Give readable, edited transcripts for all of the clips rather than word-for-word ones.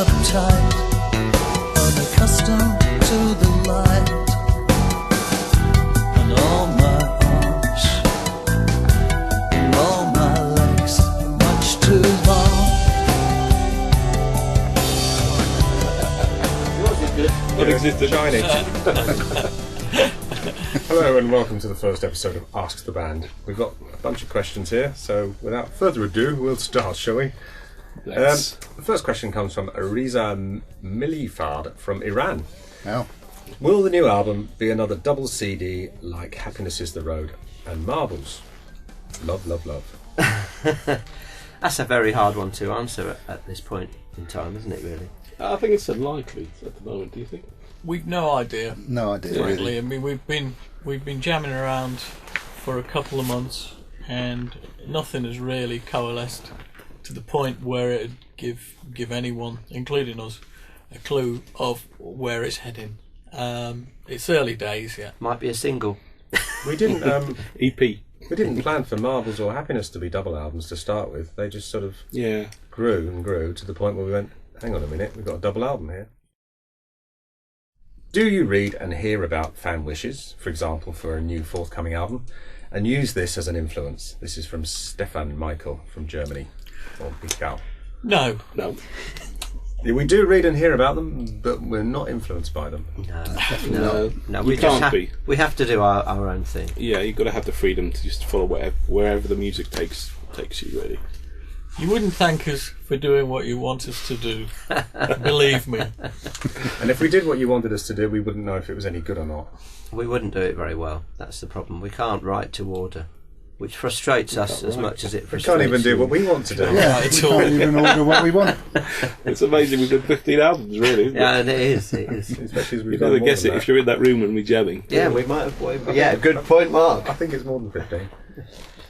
uptight, unaccustomed to the light, and all my arms and all my legs are much too long. Non-existent shiny. Hello and welcome to the first episode of Ask the Band. We've got a bunch of questions here, so without further ado, we'll start, shall we? Let's. The first question comes from Riza Milifard from Iran. Oh. Will the new album be another double CD like Happiness is the Road and Marbles? Love, love, love. That's a very hard one to answer at this point in time, isn't it, really? I think it's unlikely at the moment. Do you think? We've no idea. No idea. Frankly, Really. I mean, we've been jamming around for a couple of months, and nothing has really coalesced to the point where it'd give anyone, including us, a clue of where it's heading. It's early days yet. Might be a single. We didn't EP. we didn't plan for Marbles or Happiness to be double albums to start with. They just sort of grew and grew to the point where we went, hang on a minute, we've got a double album here. Do you read and hear about fan wishes, for example, for a new forthcoming album, and use this as an influence? This is from Stefan Michael from Germany, or Michael. No. We do read and hear about them, but we're not influenced by them. No. You can't be. We have to do our own thing. Yeah, you've got to have the freedom to just follow wherever the music takes you, really. You wouldn't thank us for doing what you want us to do. Believe me. And if we did what you wanted us to do, we wouldn't know if it was any good or not. We wouldn't do it very well. That's the problem. We can't write to order, which frustrates us as much as it We frustrates can't even do you. what we want to do. Yeah, we can't even order what we want. It's amazing. We've done 15 albums, really. Isn't Yeah, it? and it is. Especially as we've You'd done never more guess than it that. if you're in that room and we're jamming. Yeah, we might have. Yeah, good point, Mark. I think it's more than 15.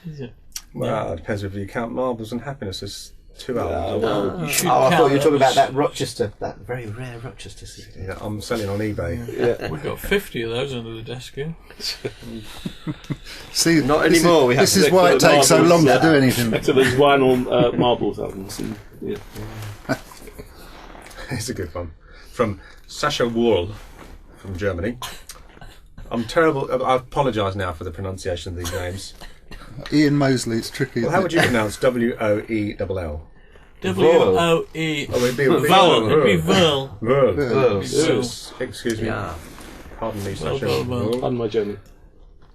Is it? Well, it depends if you count Marbles and Happiness as two albums. well, You should I thought count you were talking about those. that Rochester, that very rare Rochester CD. Yeah, I'm selling on eBay. Yeah. We've got 50 of those under the desk here. See, Not this anymore, Is, we have this to is look why for it the takes so marbles, long yeah. to do anything. So there's vinyl Marbles albums. And, yeah. It's a good one. From Sasha Wohl from Germany. I'm terrible. I apologise now for the pronunciation of these names. Ian Mosley, it's tricky. Well, how would you pronounce W-O-E-L-L? W-O-E. Oh, it'd be Vowel. It'd be Verl. Verl. Verl. Excuse me. Yeah. Pardon me, Verl, Sasha. Verl, Verl. Wohl. On my journey.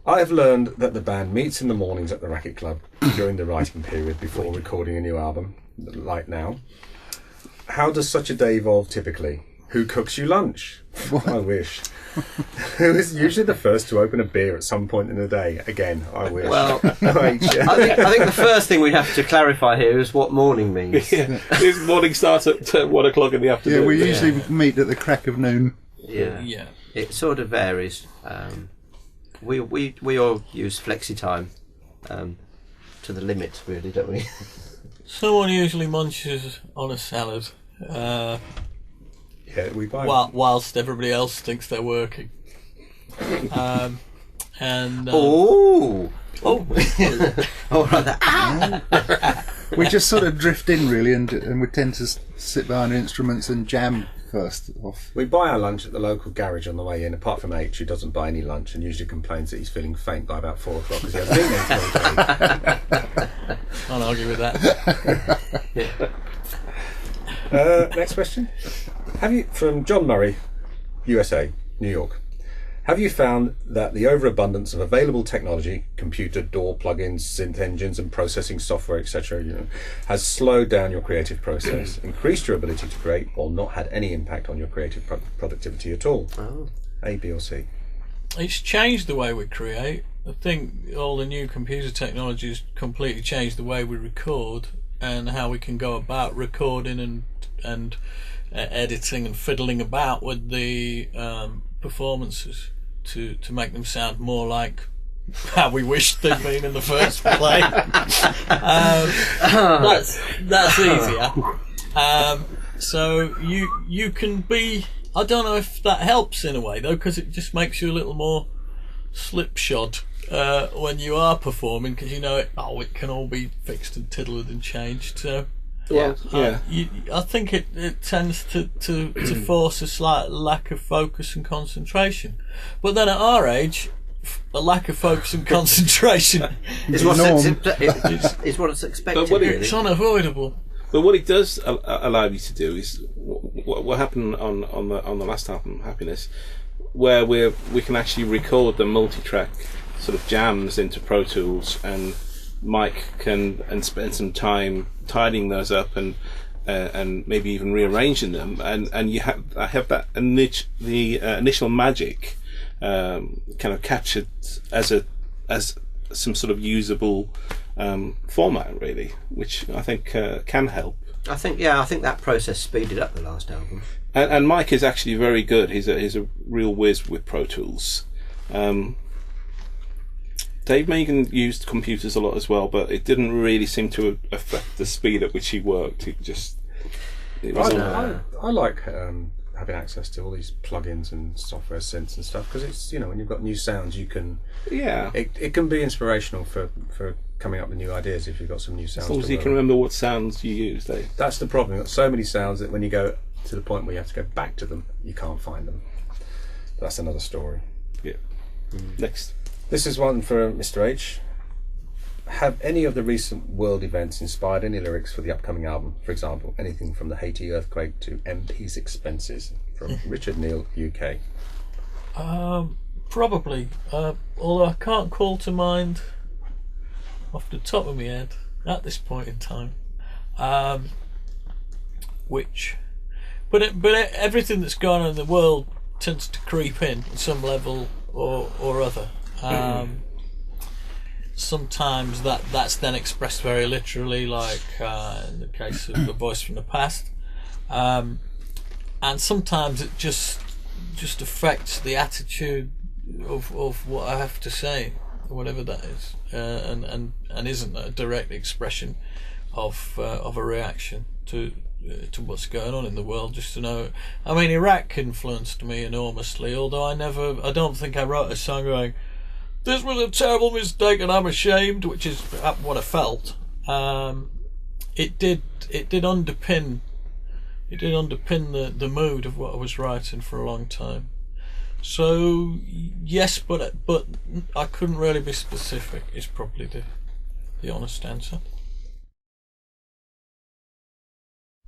I have learned that the band meets in the mornings at the Racket Club during the writing period before recording a new album, like now. How does such a day evolve typically? Who cooks you lunch? I wish. Who is usually the first to open a beer at some point in the day? Again, I wish. Well, Right, yeah. I think the first thing we have to clarify here is what morning means. Yeah. This morning starts at 1 o'clock in the afternoon. Yeah, we usually meet at the crack of noon. Yeah. Yeah. It sort of varies. We all use flexi time to the limit, really, don't we? Someone usually munches on a salad Yeah, we buy. whilst everybody else thinks they're working. Oh, all right. We just sort of drift in, really, and we tend to sit behind instruments and jam first off. We buy our lunch at the local garage on the way in, apart from H, who doesn't buy any lunch and usually complains that he's feeling faint by about 4 o'clock because he hasn't eaten anything. Can't argue with that. Next question. From John Murray, USA, New York. Have you found that the overabundance of available technology, computer, DAW plugins, synth engines and processing software, etc., has slowed down your creative process, increased your ability to create, or not had any impact on your creative productivity at all? Oh. A, B or C? It's changed the way we create. I think all the new computer technologies completely changed the way we record and how we can go about recording and editing and fiddling about with the performances to make them sound more like how we wished they'd been in the first place. That's easier. So you can be. I don't know if that helps in a way though, because it just makes you a little more slipshod when you are performing, because you know it can all be fixed and tiddled and changed. So Well, yeah. I think it tends to force a slight lack of focus and concentration. But then at our age, a lack of focus and concentration is what's expected. But what really. it's unavoidable. But what it does allow you to do is what happened on the last album, Happiness, where we can actually record the multi-track sort of jams into Pro Tools, and Mike can spend some time tidying those up and maybe even rearranging them, and I have that initial magic kind of captured as some sort of usable format, really, which I think can help. I think that process speeded up the last album. And Mike is actually very good. He's a real whiz with Pro Tools. Dave Megan used computers a lot as well, but it didn't really seem to affect the speed at which he worked. I like having access to all these plugins and software synths and stuff, because it's, when you've got new sounds, you can it can be inspirational for coming up with new ideas if you've got some new sounds. As long as you can remember what sounds you use, Dave. That's the problem. You've got so many sounds that when you go to the point where you have to go back to them, you can't find them. That's another story. Yeah. Next. This is one for Mr. H. Have any of the recent world events inspired any lyrics for the upcoming album? For example, anything from the Haiti earthquake to MP's expenses? From Richard Neal, UK. Probably. Although I can't call to mind off the top of my head at this point in time. But everything that's gone on in the world tends to creep in at some level or other. Sometimes that's then expressed very literally, like in the case of The Voice from the Past, and sometimes it just affects the attitude of what I have to say, whatever that is, and isn't a direct expression of a reaction to what's going on in the world. Just to know, I mean, Iraq influenced me enormously, although I don't think I wrote a song going, "This was a terrible mistake and I'm ashamed," which is what I felt. It did underpin the mood of what I was writing for a long time. So yes, but I couldn't really be specific, is probably the honest answer.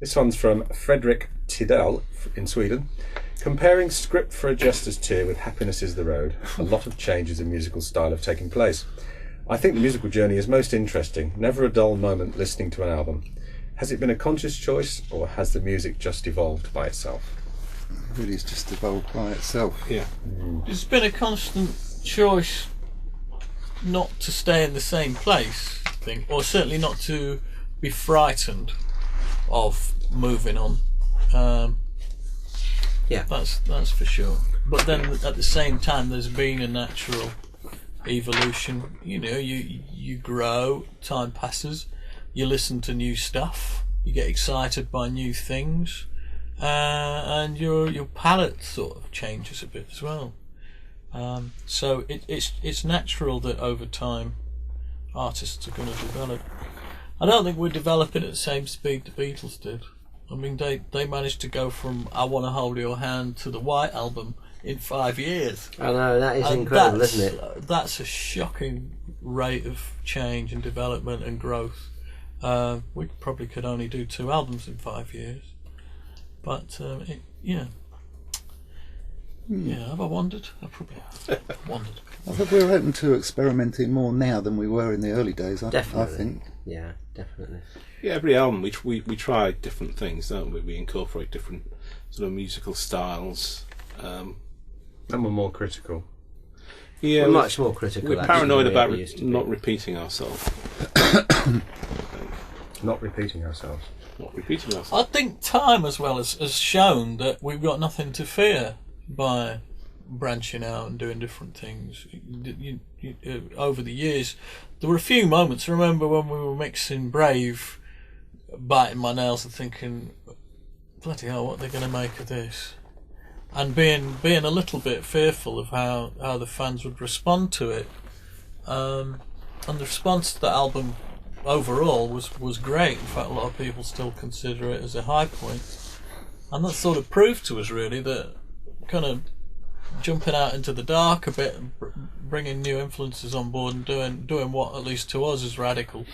This one's from Fredrik Tidell in Sweden. Comparing Script for a Jester's Tear with Happiness is the Road, a lot of changes in musical style have taken place. I think the musical journey is most interesting, never a dull moment listening to an album. Has it been a conscious choice, or has the music just evolved by itself? Really, it's just evolved by itself. Yeah. It's been a constant choice not to stay in the same place, I think, or certainly not to be frightened of moving on. Yeah, that's for sure. But then at the same time, there's been a natural evolution. You grow, time passes, you listen to new stuff, you get excited by new things, and your palette sort of changes a bit as well. So it's natural that over time artists are going to develop. I don't think we're developing at the same speed the Beatles did. I mean, they managed to go from I Want to Hold Your Hand to the White Album in 5 years. I know, that is incredible, isn't it? That's a shocking rate of change and development and growth. We probably could only do 2 albums in 5 years. But, yeah, have I wandered? I probably have wandered. I think we're open to experimenting more now than we were in the early days, I think. Yeah, definitely. Yeah, every album we try different things, don't we? We incorporate different sort of musical styles. And we're more critical. Yeah, we're much more critical. We're paranoid about not repeating ourselves. Not repeating ourselves. I think time as well has shown that we've got nothing to fear by branching out and doing different things. Over the years, there were a few moments. I remember when we were mixing Brave, biting my nails and thinking, bloody hell, what are they going to make of this? And being a little bit fearful of how the fans would respond to it. And the response to that album overall was great. In fact, a lot of people still consider it as a high point, and that sort of proved to us really that kind of jumping out into the dark a bit and bringing new influences on board and doing what at least to us is radical,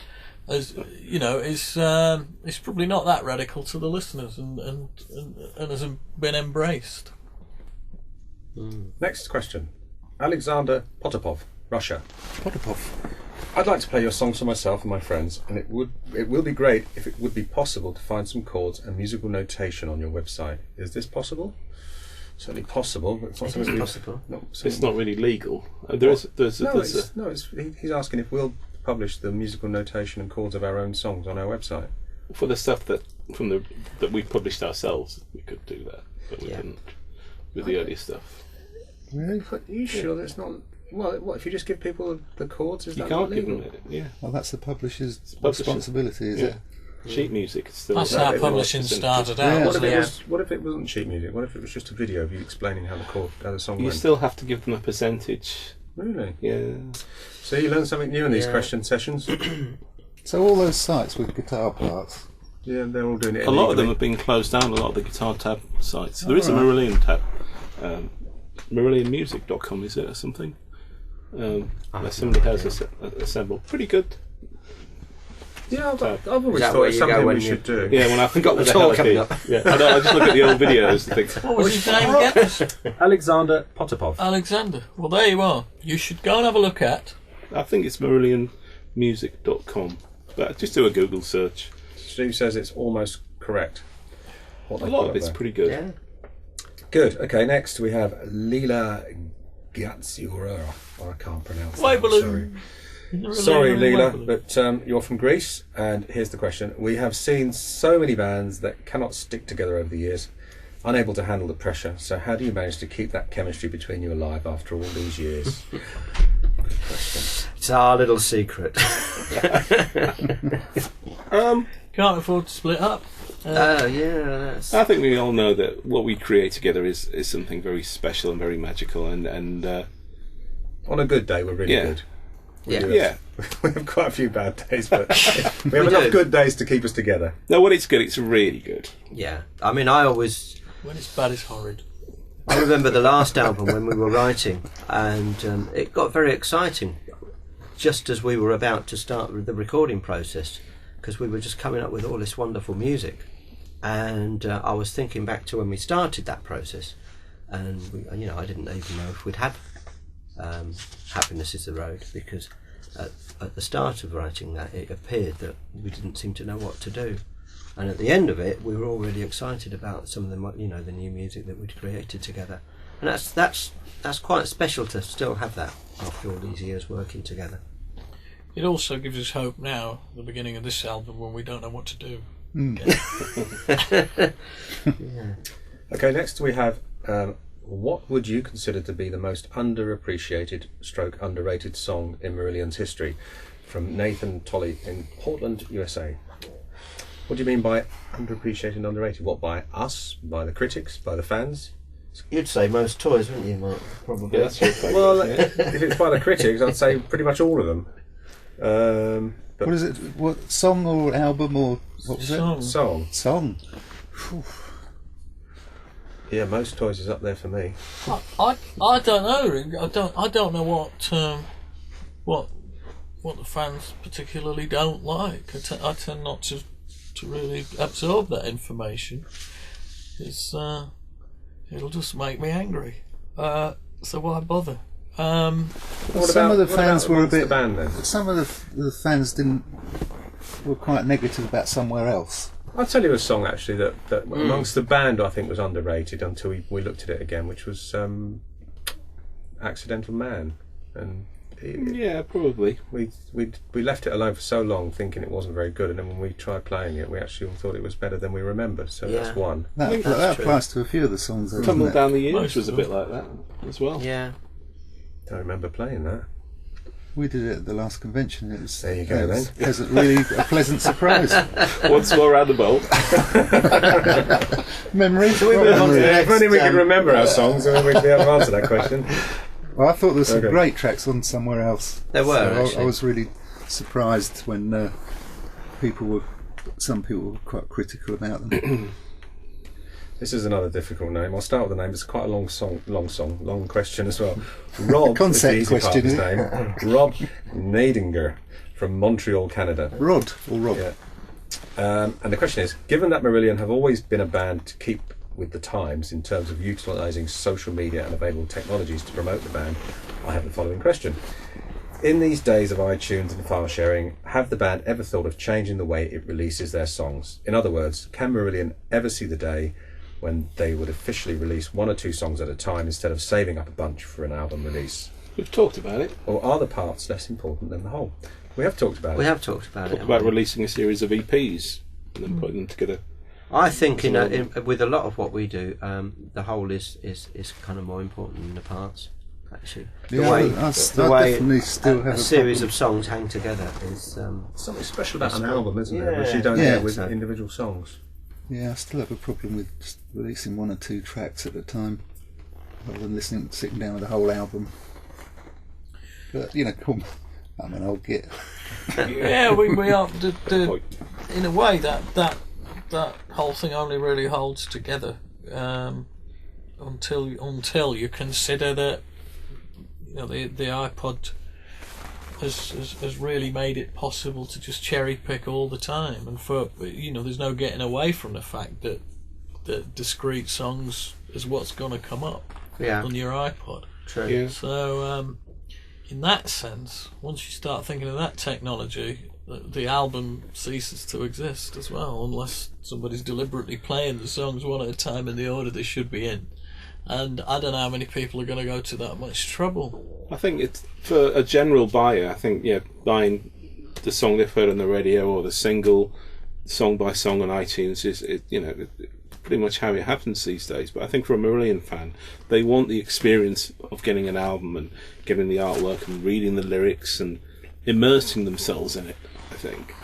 as you know, is probably not that radical to the listeners and hasn't been embraced. Next question. Alexander Potapov, Russia. Potapov. I'd like to play your songs for myself and my friends, and it will be great if it would be possible to find some chords and musical notation on your website. Is this possible? Certainly possible, but it's not something possible. It's not really legal. He's asking if we'll publish the musical notation and chords of our own songs on our website. For the stuff that we published ourselves, we could do that, but we didn't with the earlier stuff. Really? Are you sure that's not? Well, what if you just give people the chords? Is You that can't not give legal? them it. Yeah, Well, that's the publisher's publisher. responsibility, is it? Sheet music is still. That's No, how it publishing was- started Yeah. out. What if wasn't it what if it wasn't sheet music? What if it was just a video of you explaining how the song You went? still have to give them a percentage. Really? Yeah. So you learn something new in these Yeah. question sessions. So all those sites with guitar parts. Yeah, they're all doing it. A lot of them illegally. have been closed down. A lot of the guitar tab sites. There is a right. Marillion tab. Marillionmusic.com, is it, or something? That somebody has assembled. Pretty good. Yeah, I've always Is that thought where it's you something go we when should do. Yeah, when I forgot the the tour hell I coming did. up. Yeah, I know. I just look at the old videos and think. What was his name again? Alexander Potapov. Alexander. Well, there you are. You should go and have a look at. I think it's marillionmusic.com. But just do a Google search. Steve says it's almost correct. What A they lot put of up it's there. pretty good. Yeah. Good. Okay, next we have Lila Gatsiura. I can't pronounce White that. I'm balloon. Sorry, Leela, but you're from Greece, and here's the question. We have seen so many bands that cannot stick together over the years, unable to handle the pressure. So how do you manage to keep that chemistry between you alive after all these years? Good question. It's our little secret. Can't afford to split up. Oh, yeah, that's... I think we all know that what we create together is something very special and very magical, and On a good day, we're really Yeah. good. Yeah. yeah. We have quite a few bad days, but we have We enough do. good days to keep us together. No, when it's good, it's really good. Yeah. I mean, I When it's bad, it's horrid. remember the last album when we were writing, and it got very exciting just as we were about to start with the recording process, because we were just coming up with all this wonderful music. And I was thinking back to when we started that process, and I didn't even know if we'd have Happiness is the Road, because at the start of writing that, it appeared that we didn't seem to know what to do. And at the end of it, we were all really excited about some of the the new music that we'd created together, and that's quite special to still have that after all these years working together. It also gives us hope now, at the beginning of this album, when we don't know what to do. Okay, next we have what would you consider to be the most underappreciated / underrated song in Marillion's history? From Nathan Tolley in Portland, USA. What do you mean by underappreciated and underrated? What, by us? By the critics? By the fans? You'd say most toys, wouldn't you, Mark? Probably. Yeah, that's your favourite. Well, yeah. if it's by the critics, I'd say pretty much all of them. But What is it? What song or album or what was Song. song, it? Song. yeah, Most Toys is up there for me. I don't know. I don't know what the fans particularly don't like. I tend not to really absorb that information. It'll just make me angry. So why bother? Some of the fans were a amongst bit. the band then. Some of the fans were quite negative about Somewhere Else. I'll tell you a song actually that amongst the band I think was underrated until we looked at it again, which was Accidental Man, and Yeah, probably. we left it alone for so long thinking it wasn't very good, and then when we tried playing it we actually all thought it was better than we remember, so Yeah. that's one. That That's true. applies to a few of the songs. Though, Tumble doesn't it? Down the Years Most was a of bit them. like that as well. Yeah. Don't remember playing that. We did it at the last convention. It was, There you go, then. It was really a pleasant surprise. Once more around the bowl. Memory. we move on to the Yeah, if only we next, could remember our songs, then we'd be able to answer that question. Well, I thought there were some Okay. great tracks on Somewhere Else. There were, So I actually. was really surprised when some people were quite critical about them. This is another difficult name. I'll start with the name. It's quite a long question as well. Rob is the easy part of his name. Rob Nadinger from Montreal, Canada. Rod or Rob? Yeah. And the question is, given that Marillion have always been a band to keep with the times in terms of utilising social media and available technologies to promote the band, I have the following question. In these days of iTunes and file sharing, have the band ever thought of changing the way it releases their songs? In other words, can Marillion ever see the day when they would officially release 1 or 2 songs at a time instead of saving up a bunch for an album release? We've talked about it. Or are the parts less important than the whole? We have talked about it. We have talked about it. Talked about releasing a series of EPs and then putting them together. I think with a lot of what we do, the whole is kind of more important than the parts. Actually, the way definitely still have a series of songs hang together is something special about an album, isn't there? Which you don't get with individual songs. Yeah, I still have a problem with just releasing 1 or 2 tracks at a time, rather than sitting down with the whole album. But I'm an old git. Yeah, we are. In a way, that whole thing only really holds together until you consider that the iPod has really made it possible to just cherry pick all the time, and there's no getting away from the fact that discrete songs is what's going to come up on your iPod. True. Yeah. So in that sense, once you start thinking of that technology, the album ceases to exist as well, unless somebody's deliberately playing the songs one at a time in the order they should be in. And I don't know how many people are going to go to that much trouble. I think it's for a general buyer. I think buying the song they've heard on the radio or the single, song by song on iTunes is pretty much how it happens these days. But I think for a Marillion fan, they want the experience of getting an album and getting the artwork and reading the lyrics and immersing themselves in it. I think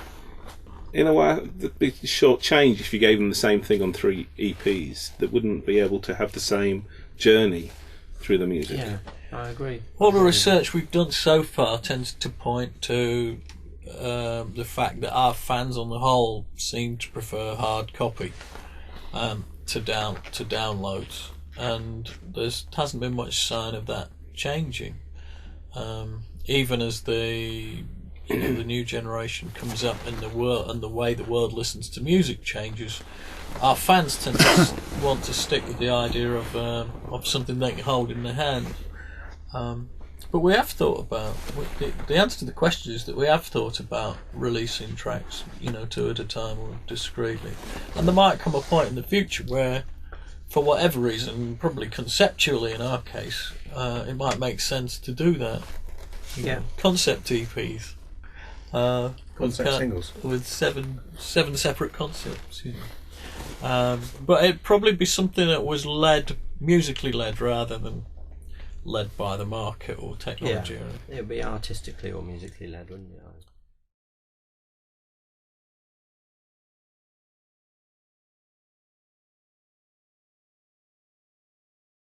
in a way it'd be short change if you gave them the same thing on 3 EPs that wouldn't be able to have the same journey through the music. Yeah, I agree. All the research we've done so far tends to point to the fact that our fans on the whole seem to prefer hard copy to downloads, and there hasn't been much sign of that changing. Even as the new generation comes up in the world and the way the world listens to music changes, our fans tend to want to stick with the idea of something they can hold in their hand. But we have thought about the answer to the question is that we have thought about releasing tracks, 2 at a time or discreetly, and there might come a point in the future where, for whatever reason, probably conceptually in our case, it might make sense to do that. Concept EPs. Concept singles with seven separate concepts. But it'd probably be something that was musically led rather than led by the market or technology. Yeah, it'd be artistically or musically led, wouldn't it?